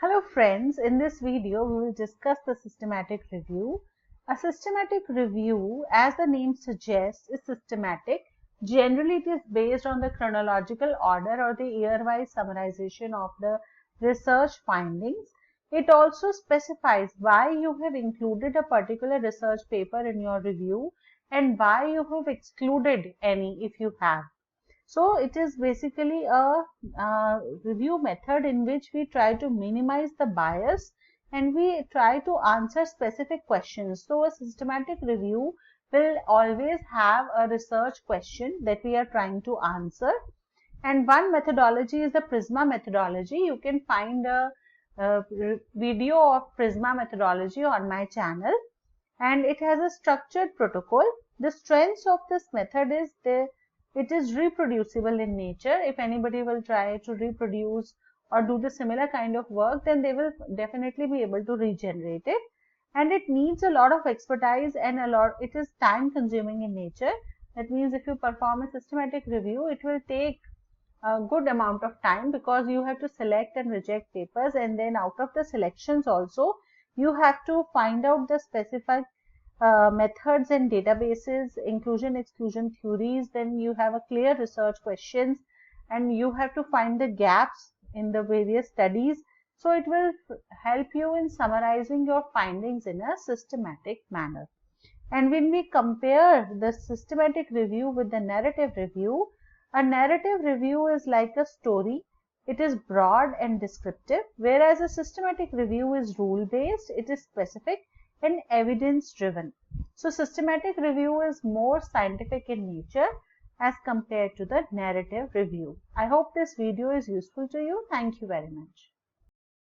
Hello friends, in this video we will discuss the systematic review. A systematic review, as the name suggests, is systematic. Generally it is based on the chronological order or the year-wise summarization of the research findings. It also specifies why you have included a particular research paper in your review and why you have excluded any if you have. So it is basically a review method in which we try to minimize the bias and we try to answer specific questions. So a systematic review will always have a research question that we are trying to answer. And one methodology is the PRISMA methodology. You can find a video of PRISMA methodology on my channel, and it has a structured protocol. The strengths of this method is it is reproducible in nature. If anybody will try to reproduce or do the similar kind of work, then they will definitely be able to regenerate it. And it needs a lot of expertise and it is time consuming in nature. That means if you perform a systematic review, it will take a good amount of time because you have to select and reject papers, and then out of the selections also you have to find out the specific methods and databases, inclusion exclusion theories. Then you have a clear research questions and you have to find the gaps in the various studies. So it will help you in summarizing your findings in a systematic manner. And when we compare the systematic review with the narrative review, a narrative review is like a story. It is broad and descriptive, whereas a systematic review is rule-based, it is specific and evidence-driven. So systematic review is more scientific in nature as compared to the narrative review. I hope this video is useful to you. Thank you very much.